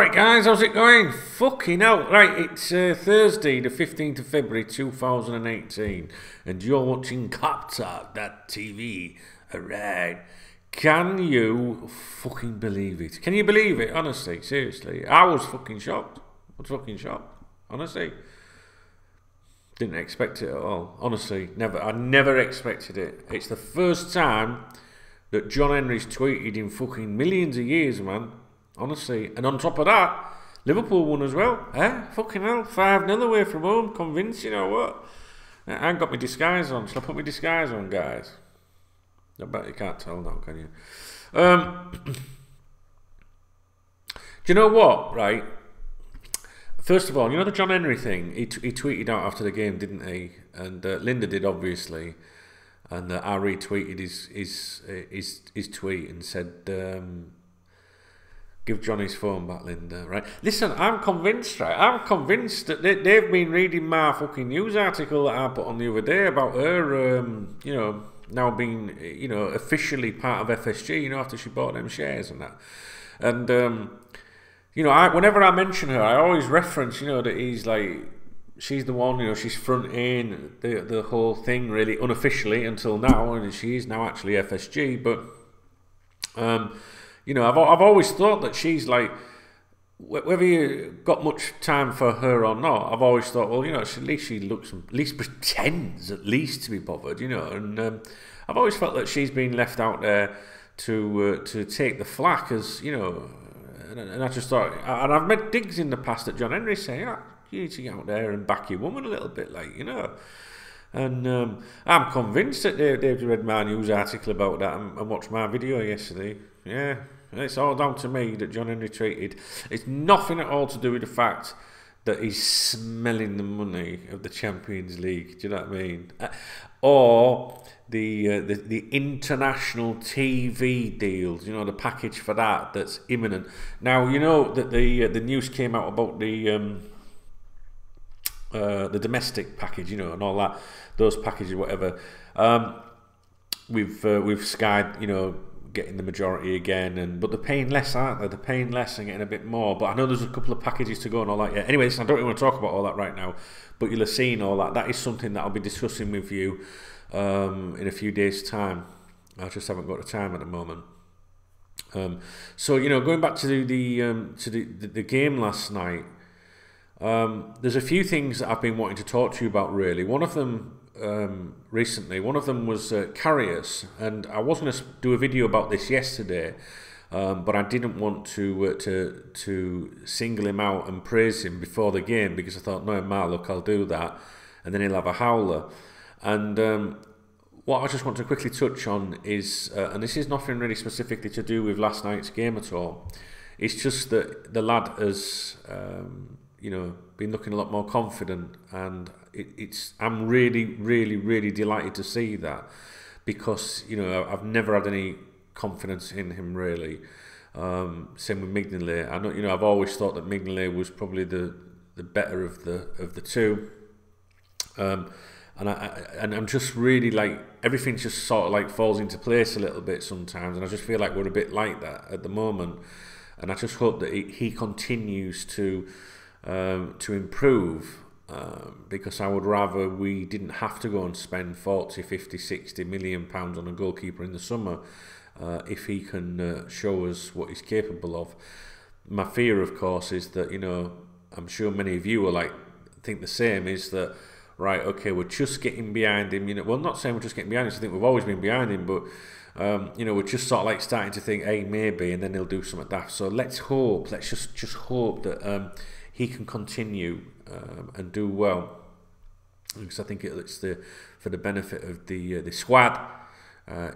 Right guys, how's it going? Fucking hell. Right, it's Thursday the 15th of February 2018 and you're watching KopTalk.tv. Alright. Can you fucking believe it? Can you believe it? Honestly, seriously. I was fucking shocked. I was fucking shocked. Honestly. Didn't expect it at all. Honestly, never. I never expected it. It's the first time that John Henry's tweeted in fucking millions of years, man. Honestly. And on top of that, Liverpool won as well. Fucking hell. 5-0 away from home. Convinced, you know what? I ain't got my disguise on. Shall I put my disguise on, guys? I bet you can't tell now, can you? Do you know what, right? First of all, you know the John Henry thing? He tweeted out after the game, didn't he? And Linda did, obviously. And I retweeted his tweet and said... give John his phone back, Linda, right? Listen, I'm convinced, right? I'm convinced that they've been reading my fucking news article that I put on the other day about her, you know, now being, you know, officially part of FSG, you know, after she bought them shares and that. And, you know, whenever I mention her, I always reference, you know, that he's like, she's the one, you know, she's fronting the whole thing really unofficially until now, and she is now actually FSG, but, you know, I've always thought that she's like, whether you got much time for her or not, I've always thought, well, you know, at least she looks, at least pretends at least to be bothered, you know, and I've always felt that she's been left out there to take the flack, as, you know, and I just thought, and I've made digs in the past at John Henry saying, oh, you need to get out there and back your woman a little bit, like, you know. And I'm convinced that they've read my news article about that and watched my video yesterday. Yeah, it's all down to me that John Henry tweeted. It's nothing at all to do with the fact that he's smelling the money of the Champions League. Do you know what I mean? Or the international TV deals. You know, the package for that's imminent. Now you know that the news came out about the domestic package, you know, and all that, those packages, whatever. We've Sky, you know, getting the majority again, but they're paying less, aren't they? They're paying less and getting a bit more. But I know there's a couple of packages to go and all that. Yeah. Anyway, I don't really want to talk about all that right now. But you'll have seen all that. That is something that I'll be discussing with you in a few days' time. I just haven't got the time at the moment. So you know, going back to the game last night. There's a few things that I've been wanting to talk to you about, really. One of them recently, one of them was Carriers, and I was going to do a video about this yesterday, but I didn't want to single him out and praise him before the game, because I thought, no, look, I'll do that, and then he'll have a howler. And what I just want to quickly touch on is, and this is nothing really specifically to do with last night's game at all, it's just that the lad has... you know, been looking a lot more confident, and I'm really delighted to see that, because, you know, I've never had any confidence in him really. Same with Mignolet. I know, you know, I've always thought that Mignolet was probably the better of the two, and I'm just really like, everything just sort of like falls into place a little bit sometimes, and I just feel like we're a bit like that at the moment, and I just hope that he continues to improve, because I would rather we didn't have to go and spend 40, 50, 60 million pounds on a goalkeeper in the summer, if he can show us what he's capable of. My fear, of course, is that, you know, I'm sure many of you are like, think the same, is that, right, okay, we're just getting behind him, you know, well, not saying we're just getting behind him, I think we've always been behind him, but you know, we're just sort of like starting to think, hey, maybe, and then he'll do something daft. So let's just hope that he can continue and do well, because I think it's for the benefit of the squad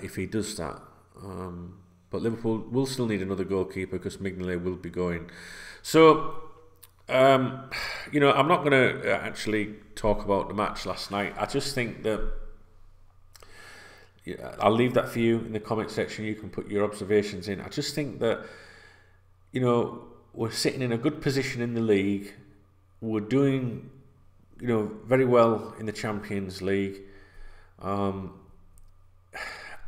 if he does that. But Liverpool will still need another goalkeeper, because Mignolet will be going. So you know, I'm not going to actually talk about the match last night. I just think that, yeah, I'll leave that for you in the comment section. You can put your observations in. I just think that, you know, we're sitting in a good position in the league. We're doing, you know, very well in the Champions League. I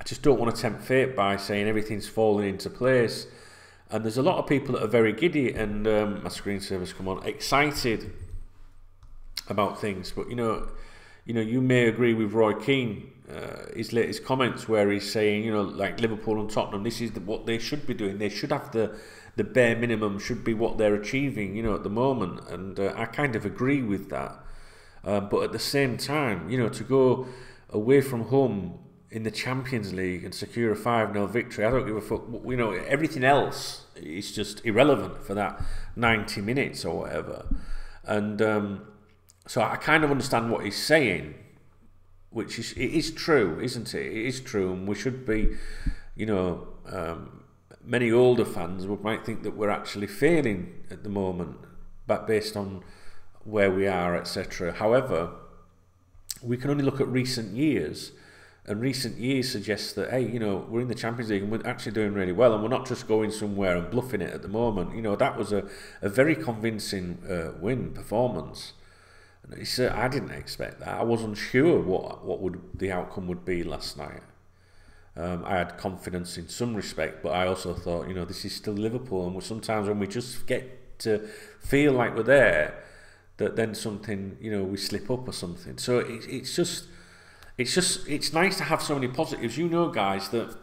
just don't want to tempt fate by saying everything's falling into place. And there's a lot of people that are very giddy, and my screensaver's come on, excited about things. But you may agree with Roy Keane, his latest comments, where he's saying, like Liverpool and Tottenham, this is what they should be doing. They should have the bare minimum, should be what they're achieving, at the moment. And I kind of agree with that. But at the same time, to go away from home in the Champions League and secure a 5-0 victory, I don't give a fuck. Everything else is just irrelevant for that 90 minutes or whatever. And so I kind of understand what he's saying, which it is true, isn't it? It is true, and we should be, many older fans might think that we're actually failing at the moment, but based on where we are, etc. However, we can only look at recent years, and recent years suggest that, hey, we're in the Champions League and we're actually doing really well, and we're not just going somewhere and bluffing it at the moment. That was a very convincing win performance. I didn't expect that. I wasn't sure what the outcome would be last night. I had confidence in some respect, but I also thought, this is still Liverpool, and sometimes when we just get to feel like we're there, that then something, we slip up or something. So it's nice to have so many positives. Guys, that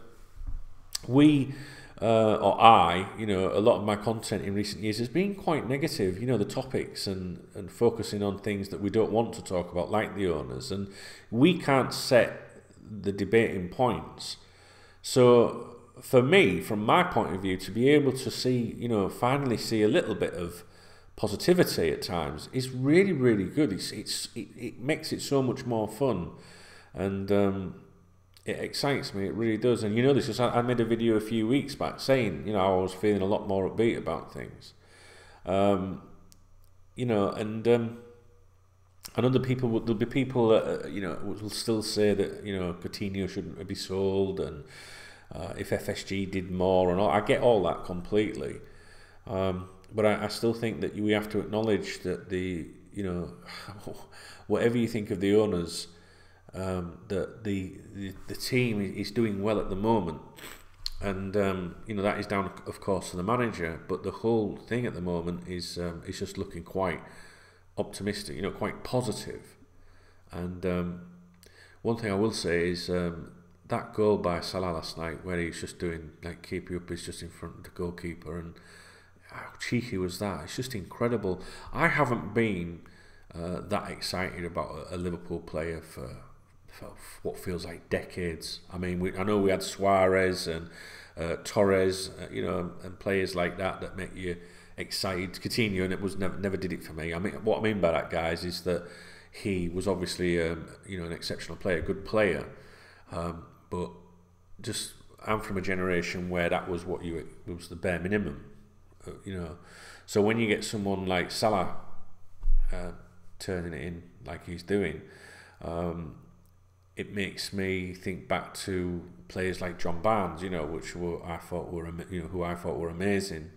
we or I, a lot of my content in recent years has been quite negative. The topics and focusing on things that we don't want to talk about, like the owners, and we can't set the debating points. So for me, from my point of view, to be able to see, finally see a little bit of positivity at times is really, really good. It makes it so much more fun, and it excites me. It really does. And this is, I made a video a few weeks back saying, I was feeling a lot more upbeat about things. And other people, there'll be people that will still say that Coutinho shouldn't be sold, and if FSG did more and all. I get all that completely. But I still think that we have to acknowledge that whatever you think of the owners, that the team is doing well at the moment, and that is down, of course, to the manager. But the whole thing at the moment is just looking quite optimistic, quite positive. And one thing I will say is that goal by Salah last night, where he's just doing keeping up, is just in front of the goalkeeper, and how cheeky was that? It's just incredible. I haven't been that excited about a Liverpool player for what feels like decades. I mean, I know we had Suarez and Torres, and players like that make you excited. Coutinho, and it was never did it for me. I mean, what I mean by that, guys, is that he was obviously an exceptional player, a good player, but just I'm from a generation where that was it was the bare minimum. So when you get someone like Salah turning it in like he's doing, it makes me think back to players like John Barnes, who I thought were amazing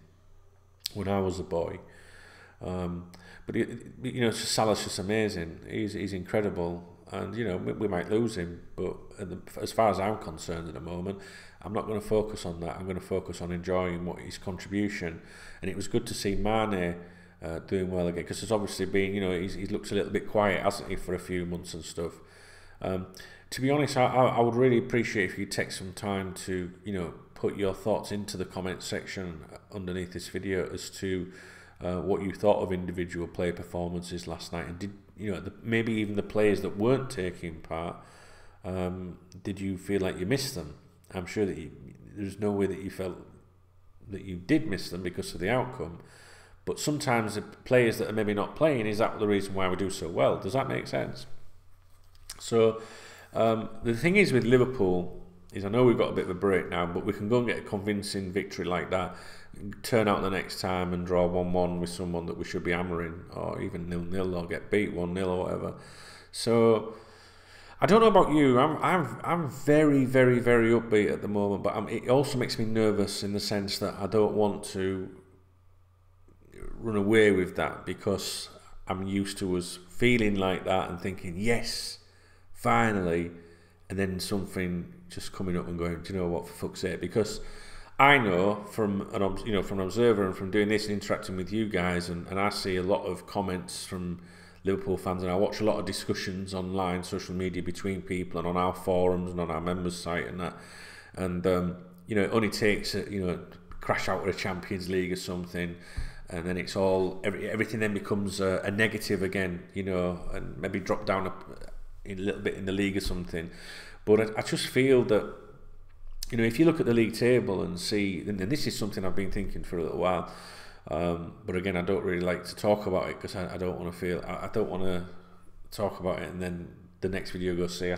when I was a boy. But Salah's just amazing. He's incredible, and we might lose him, but as far as I'm concerned at the moment, I'm not going to focus on that. I'm going to focus on enjoying his contribution. And it was good to see Mane doing well again, because there's obviously been, he's looked a little bit quiet, hasn't he, for a few months and stuff. To be honest, I would really appreciate if you take some time to, put your thoughts into the comment section underneath this video as to what you thought of individual player performances last night, and did maybe even the players that weren't taking part, did you feel like you missed them? I'm sure that there's no way that you felt that you did miss them because of the outcome, but sometimes the players that are maybe not playing, is that the reason why we do so well? Does that make sense? So the thing is with Liverpool is, I know we've got a bit of a break now, but we can go and get a convincing victory like that, turn out the next time and draw 1-1 with someone that we should be hammering, or even 0-0, or get beat 1-0 or whatever. So I don't know about you. I'm very, very, very upbeat at the moment, but it also makes me nervous in the sense that I don't want to run away with that, because I'm used to us feeling like that and thinking, yes, finally, and then something just coming up and going, do you know what, for fuck's sake? Because I know from from an observer and from doing this and interacting with you guys, and I see a lot of comments from Liverpool fans, and I watch a lot of discussions online, social media between people, and on our forums and on our members' site and that. And it only takes crash out with a Champions League or something, and then it's all everything then becomes a negative again, and maybe drop down a little bit in the league or something. But I just feel that, if you look at the league table and see, and this is something I've been thinking for a little while, but again, I don't really like to talk about it because I don't want to talk about it and then the next video goes say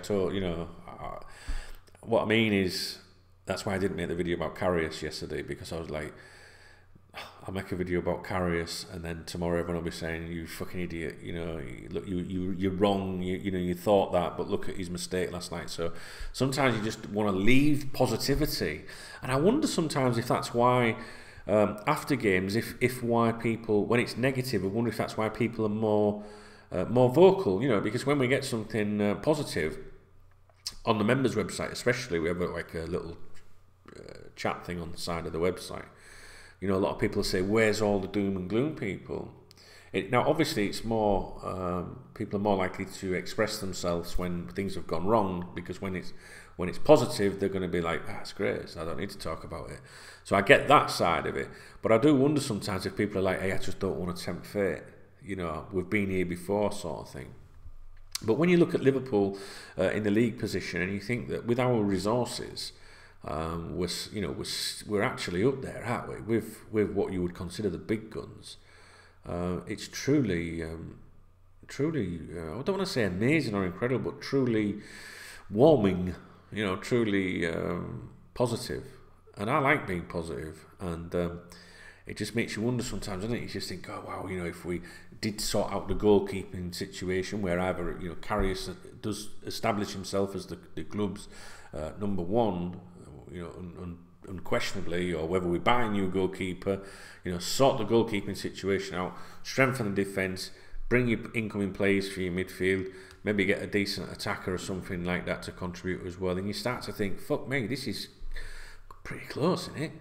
what I mean is, that's why I didn't make the video about Karius yesterday, because I was like, I'll make a video about Karius and then tomorrow everyone will be saying, you fucking idiot, look, you're wrong, you thought that, but look at his mistake last night. So sometimes you just want to leave positivity, and I wonder sometimes if that's why after games, if why people, when it's negative, I wonder if that's why people are more vocal, because when we get something positive on the members website especially, we have like a little chat thing on the side of the website. A lot of people say, where's all the doom and gloom people? Now, obviously, it's more people are more likely to express themselves when things have gone wrong, because when it's positive, they're going to be like, that's great, so I don't need to talk about it. So I get that side of it, but I do wonder sometimes if people are like, hey, I just don't want to tempt fate. We've been here before, sort of thing. But when you look at Liverpool in the league position, and you think that with our resources, we're actually up there, aren't we? With what you would consider the big guns. It's truly, I don't want to say amazing or incredible, but truly warming. Truly positive. And I like being positive, and it just makes you wonder sometimes, doesn't it? You just think, oh wow, if we did sort out the goalkeeping situation, where either Karius does establish himself as the club's number one, unquestionably, or whether we buy a new goalkeeper, sort the goalkeeping situation out, strengthen the defence, bring your incoming players for your midfield, maybe get a decent attacker or something like that to contribute as well, and you start to think, fuck me, this is pretty close, isn't it?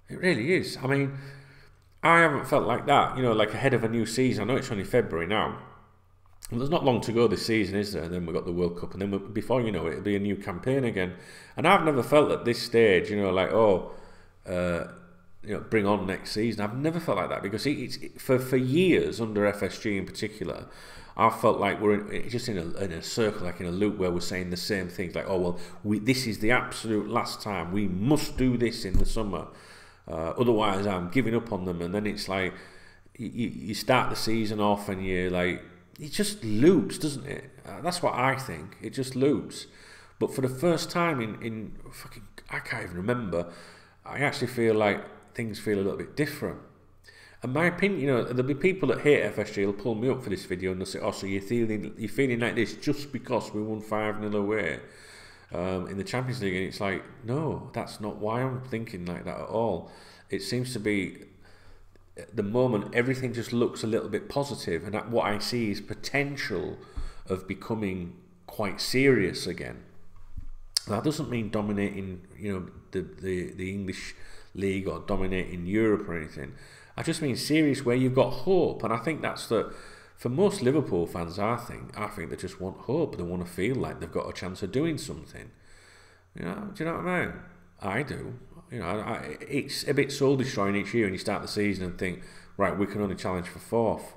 It really is. I mean, I haven't felt like that, like ahead of a new season. I know it's only February now. Well, there's not long to go this season, is there? And then we've got the World Cup, and then before you know it, it'll be a new campaign again. And I've never felt at this stage, bring on next season. I've never felt like that, because it's for years under FSG in particular, I've felt like we're in a circle, like in a loop, where we're saying the same things, like, oh well, this is the absolute last time, we must do this in the summer, otherwise I'm giving up on them. And then it's like you start the season off and you're like, it just loops, doesn't it? That's what I think. It just loops. But for the first time in fucking, I can't even remember, I actually feel like things feel a little bit different. And my opinion, there'll be people that hate FSG will pull me up for this video and they'll say, oh, so you're feeling like this just because we won 5-0 away in the Champions League. And it's like, no, that's not why I'm thinking like that at all. It seems to be, at the moment, everything just looks a little bit positive, and what I see is potential of becoming quite serious again. That doesn't mean dominating, the English league or dominating Europe or anything. I just mean serious, where you've got hope, and I think that's for most Liverpool fans. I think they just want hope. They want to feel like they've got a chance of doing something. Do you know what I mean? I do. It's a bit soul destroying each year when you start the season and think, right, we can only challenge for fourth.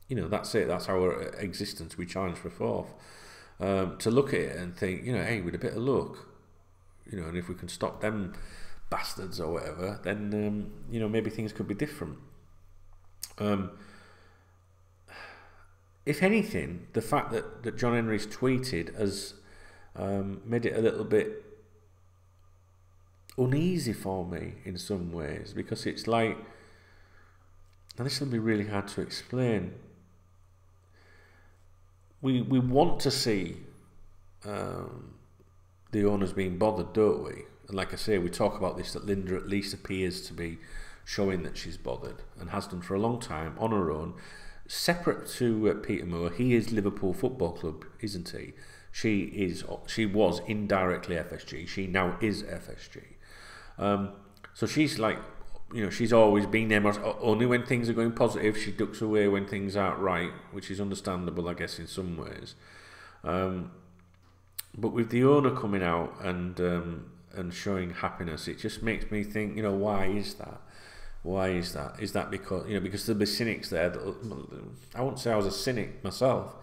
That's it. That's our existence. We challenge for fourth. To look at it and think, hey, with a bit of luck, and if we can stop them bastards or whatever, then maybe things could be different. If anything, the fact that John Henry's tweeted has made it a little bit uneasy for me in some ways, because it's like, and this will be really hard to explain, we want to see the owners being bothered, don't we? And like I say, we talk about this, that Linda at least appears to be showing that she's bothered, and has done for a long time on her own. Separate to Peter Moore, he is Liverpool Football Club, isn't he? She was indirectly FSG. She now is FSG. So she's like, you know, she's always been there. Only when things are going positive, she ducks away when things aren't right, which is understandable, I guess, in some ways. But with the owner coming out and showing happiness, it just makes me think, you know, why is that? Why is that? Is that because, you know, because there'll be cynics there that, I won't say I was a cynic myself,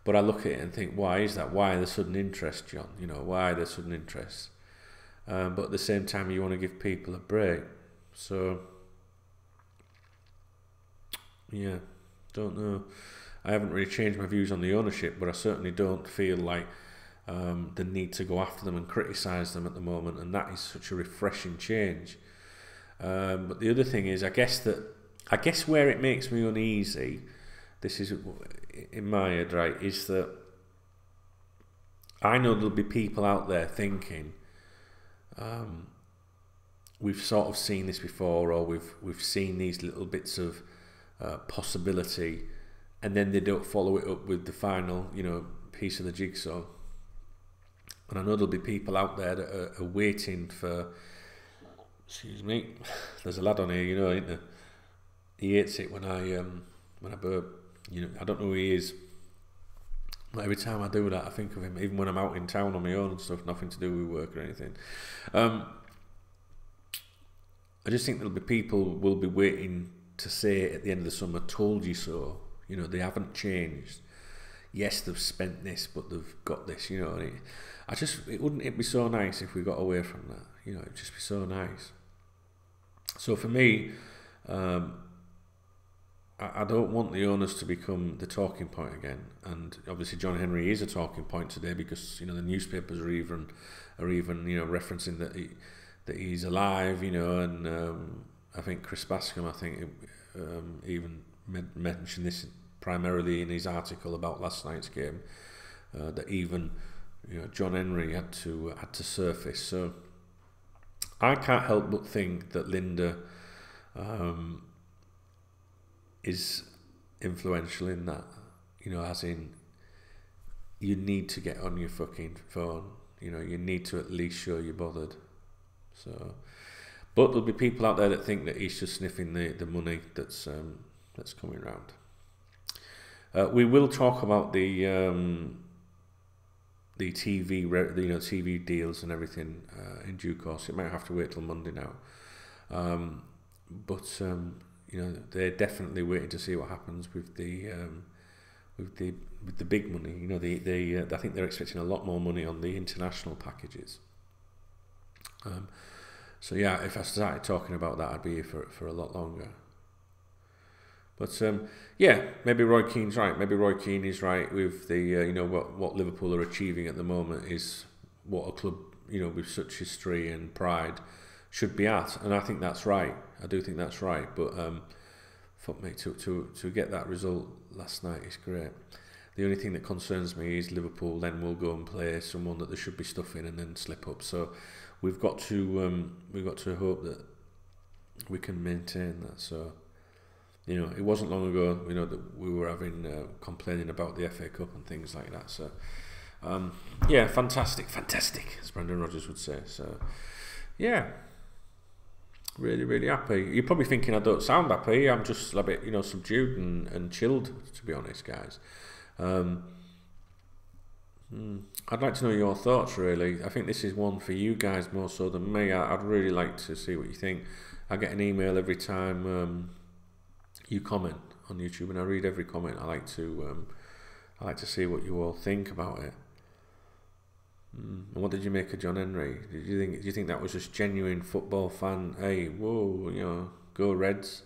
but I look at it and think, why is that? Why the sudden interest, John? You know, why the sudden interest? But at the same time, you want to give people a break. So, yeah, don't know. I haven't really changed my views on the ownership, but I certainly don't feel like the need to go after them and criticise them at the moment, and that is such a refreshing change. But the other thing is, I guess where it makes me uneasy, this is in my head, right, is that I know there'll be people out there thinking, we've sort of seen this before, or we've seen these little bits of possibility, and then they don't follow it up with the final, you know, piece of the jigsaw. And I know there'll be people out there that are waiting for. Excuse me. There's a lad on here, you know, isn't there? He hates it when I burp. You know, I don't know who he is. But every time I do that, I think of him. Even when I'm out in town on my own and stuff, nothing to do with work or anything. I just think there'll be people will be waiting to say at the end of the summer, "Told you so." You know, they haven't changed. Yes, they've spent this, but they've got this. You know, wouldn't it be so nice if we got away from that? You know, it'd just be so nice. So for me, I don't want the owners to become the talking point again. And obviously, John Henry is a talking point today because, you know, the newspapers are even you know, referencing that he's alive. You know, and I think Chris Bascom, even mentioned this primarily in his article about last night's game. That even, you know, John Henry had to surface. So I can't help but think that Linda is influential in that, you know, as in, you need to get on your fucking phone, you know, you need to at least show you're bothered. So, but there'll be people out there that think that he's just sniffing the money that's coming around. We will talk about the TV, you know, TV deals and everything in due course. It might have to wait till Monday now, but you know, they're definitely waiting to see what happens with the big money. You know, I think they're expecting a lot more money on the international packages. So yeah, if I started talking about that, I'd be here for a lot longer. But yeah, maybe Roy Keane's right. Maybe Roy Keane is right with the you know, what Liverpool are achieving at the moment is what a club, you know, with such history and pride should be at, and I think that's right. I do think that's right. But fuck me, to get that result last night is great. The only thing that concerns me is Liverpool then will go and play someone that they should be stuffing and then slip up. So we've got to hope that we can maintain that. So, you know, it wasn't long ago, you know, that we were having complaining about the FA Cup and things like that. So, yeah, fantastic, as Brendan Rodgers would say. So, yeah, really happy. You're probably thinking I don't sound happy. I'm just a bit, you know, subdued and chilled, to be honest, guys. I'd like to know your thoughts, really. I think this is one for you guys more so than me. I'd really like to see what you think. I get an email every time you comment on YouTube, and I read every comment. I like to see what you all think about it. And what did you make of John Henry? Do you think that was just genuine football fan? Hey, whoa, you know, go Reds,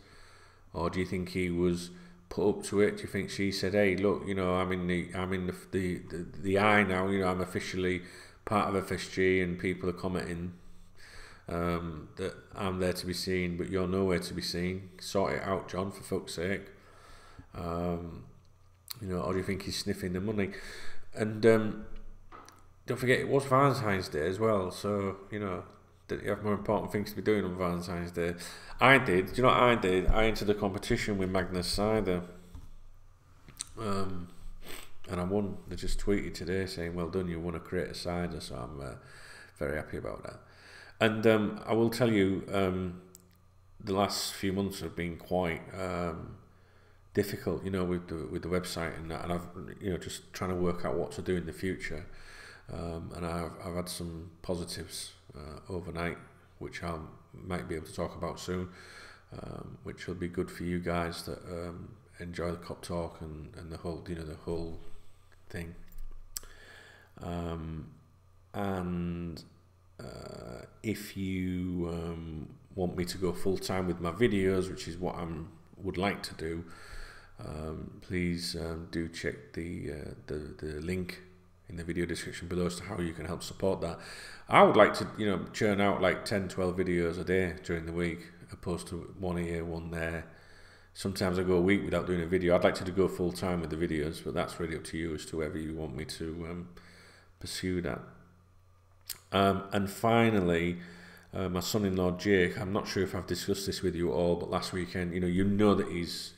or do you think he was put up to it? Do you think she said, "Hey, look, you know, I'm in the eye now. You know, I'm officially part of FSG, and people are commenting that I'm there to be seen, but you're nowhere to be seen. Sort it out, John, for fuck's sake." You know, or do you think he's sniffing the money? And don't forget, it was Valentine's Day as well. So, you know, did you have more important things to be doing on Valentine's Day? I did. Do you know what I did? I entered a competition with Magnus Cider. And I won. They just tweeted today saying, "Well done, you won a crate of cider." So I'm very happy about that. And I will tell you, the last few months have been quite difficult, you know, with the website and that, and I've, you know, just trying to work out what to do in the future. And I've had some positives overnight, which I might be able to talk about soon, which will be good for you guys that enjoy the KopTalk and the whole, you know, the whole thing. And if you want me to go full time with my videos, which is what I would like to do, please do check the link in the video description below as to how you can help support that. I would like to, you know, churn out like 10-12 videos a day during the week, opposed to one here, one there. Sometimes I go a week without doing a video. I'd like to go full time with the videos, but that's really up to you as to whether you want me to pursue that. And finally, my son-in-law Jake, I'm not sure if I've discussed this with you all, but last weekend, you know that he's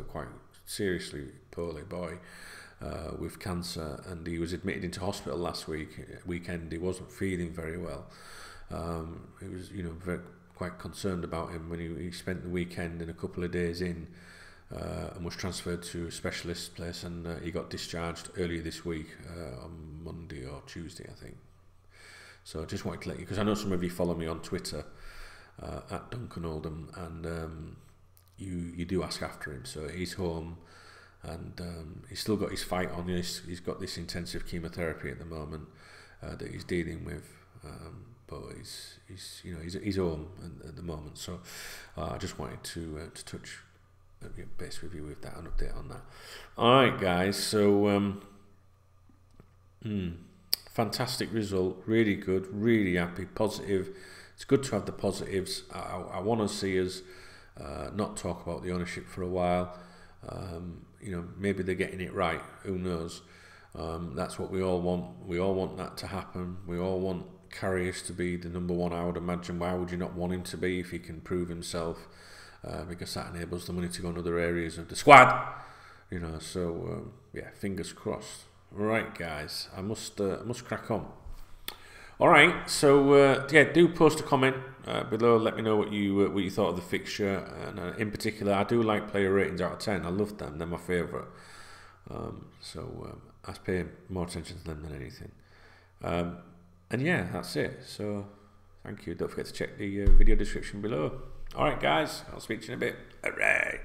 quite seriously poorly boy with cancer, and he was admitted into hospital last weekend. He wasn't feeling very well. He was, you know, quite concerned about him when he spent the weekend and a couple of days in, and was transferred to a specialist place, and he got discharged earlier this week on Monday or Tuesday, I think. So I just wanted to let you, because I know some of you follow me on Twitter at Duncan Oldham, and you do ask after him. So he's home, and he's still got his fight on. He's got this intensive chemotherapy at the moment that he's dealing with, but he's home at the moment. So I just wanted to touch base with you with that, an update on that. All right, guys. So fantastic result, really good, really happy, positive. It's good to have the positives. I want to see us not talk about the ownership for a while. You know, maybe they're getting it right. Who knows? That's what we all want. We all want that to happen. We all want Karius to be the number one. I would imagine. Why would you not want him to be if he can prove himself? Because that enables the money to go in other areas of the squad. You know, so yeah, fingers crossed. Right, guys, I must crack on. All right, so yeah, do post a comment below. Let me know what you thought of the fixture, and in particular, I do like player ratings out of 10. I love them; they're my favourite. So I pay more attention to them than anything. And yeah, that's it. So thank you. Don't forget to check the video description below. All right, guys, I'll speak to you in a bit. All right.